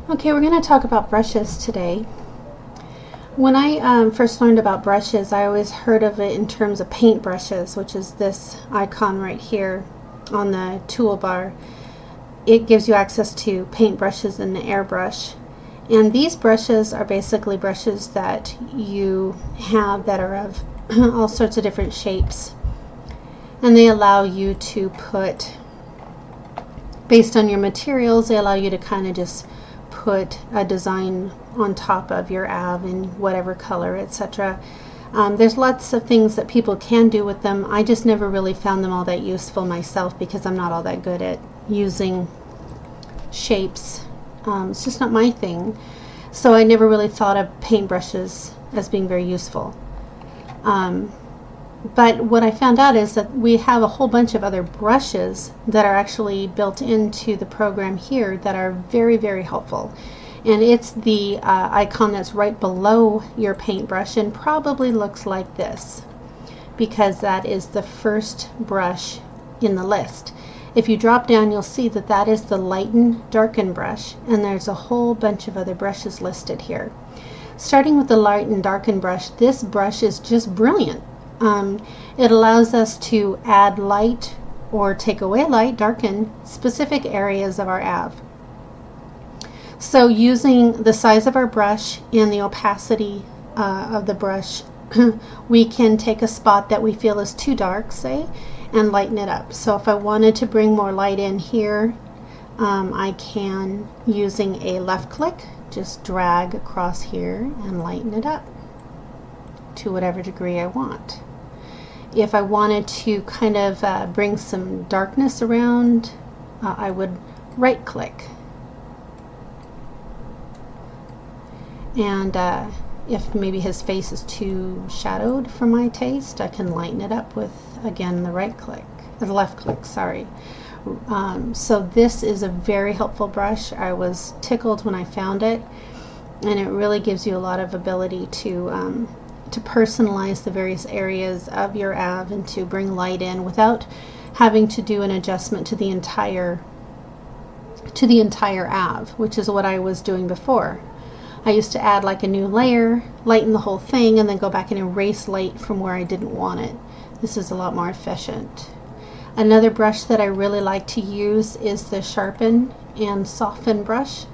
Okay, we're going to talk about brushes today. When I first learned about brushes, I always heard of it in terms of paint brushes, which is this icon right here on the toolbar. It gives you access to paint brushes and the airbrush. And these brushes are basically brushes that you have that are of all sorts of different shapes. And they allow you to put, based on your materials, they allow you to kind of just put a design on top of your av in whatever color, etc. There's lots of things that people can do with them. I just never really found them all that useful myself because I'm not all that good at using shapes. It's just not my thing. So I never really thought of paintbrushes as being very useful. But what I found out is that we have a whole bunch of other brushes that are actually built into the program here that are very, very helpful. And it's the icon that's right below your paintbrush and probably looks like this because that is the first brush in the list. If you drop down, you'll see that that is the lighten darken brush, and there's a whole bunch of other brushes listed here. Starting with the lighten darken brush, this brush is just brilliant. It allows us to add light or take away light, darken specific areas of our av. So using the size of our brush and the opacity of the brush, we can take a spot that we feel is too dark, say, and lighten it up. So if I wanted to bring more light in here, I can, using a left click, just drag across here and lighten it up to whatever degree I want. If I wanted to kind of bring some darkness around, I would right click. And if maybe his face is too shadowed for my taste, I can lighten it up with, again, the right click, the left click, sorry. So this is a very helpful brush. I was tickled when I found it, and it really gives you a lot of ability to personalize the various areas of your av and to bring light in without having to do an adjustment to the entire av, which is what I was doing before. I used to add like a new layer, lighten the whole thing, and then go back and erase light from where I didn't want it. This is a lot more efficient. Another brush that I really like to use is the sharpen and soften brush.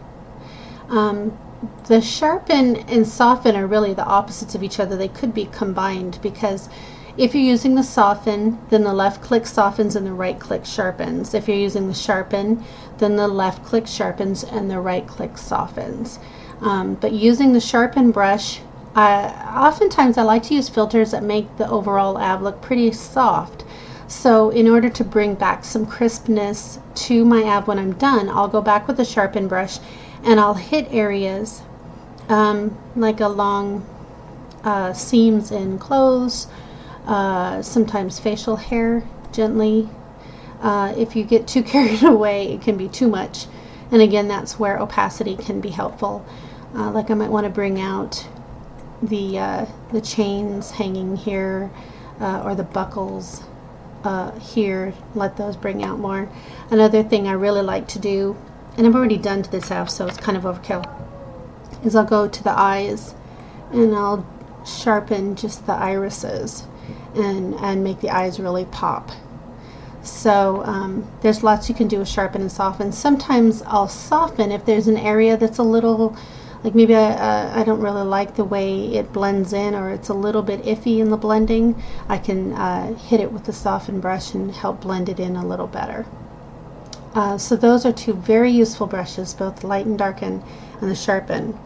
The sharpen and soften are really the opposites of each other. They could be combined because if you're using the soften, then the left click softens and the right click sharpens. If you're using the sharpen, then the left click sharpens and the right click softens. But using the sharpen brush, oftentimes I like to use filters that make the overall av look pretty soft. So in order to bring back some crispness to my av when I'm done, I'll go back with the sharpen brush and I'll hit areas like along seams in clothes, sometimes facial hair gently. If you get too carried away, it can be too much. And again, that's where opacity can be helpful. Like I might want to bring out the chains hanging here or the buckles here, let those bring out more. Another thing I really like to do, and I've already done to this av, so it's kind of overkill, is I'll go to the eyes and I'll sharpen just the irises and make the eyes really pop. So there's lots you can do with sharpen and soften. Sometimes I'll soften if there's an area that's a little, like maybe I don't really like the way it blends in, or it's a little bit iffy in the blending. I can hit it with the soften brush and help blend it in a little better. So those are two very useful brushes, both the light and darken and the sharpen.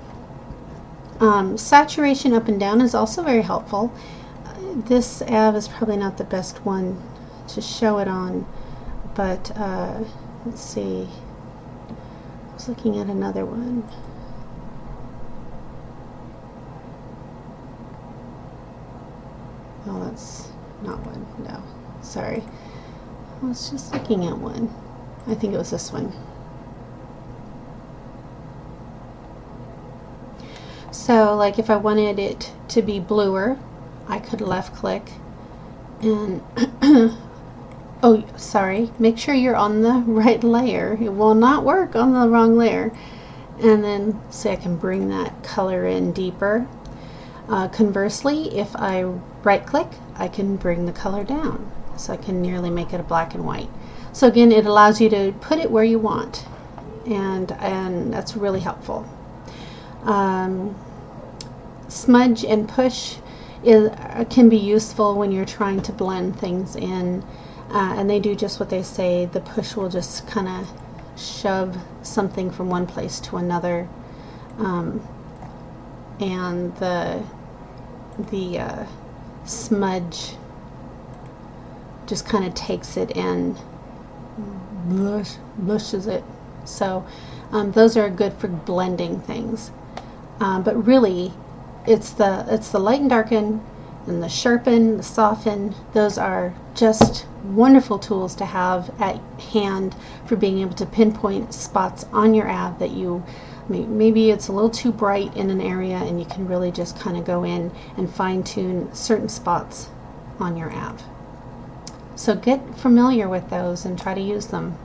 Saturation up and down is also very helpful. This av is probably not the best one to show it on, but let's see. I was looking at another one. Oh, that's not one. No, sorry. I was just looking at one. I think it was this one. So like if I wanted it to be bluer, I could left click and oh, sorry, make sure you're on the right layer. It will not work on the wrong layer. and then see, I can bring that color in deeper. Conversely, if I right click, I can bring the color down, so I can nearly make it a black and white. So again, it allows you to put it where you want, and that's really helpful. Smudge and push can be useful when you're trying to blend things in, and they do just what they say. The push will just kind of shove something from one place to another, and the smudge just kind of takes it and blushes it. So those are good for blending things, but really it's the light and darken and the sharpen, the soften. Those are just wonderful tools to have at hand for being able to pinpoint spots on your ab that you maybe it's a little too bright in an area, and you can really just kind of go in and fine-tune certain spots on your ab. So get familiar with those and try to use them.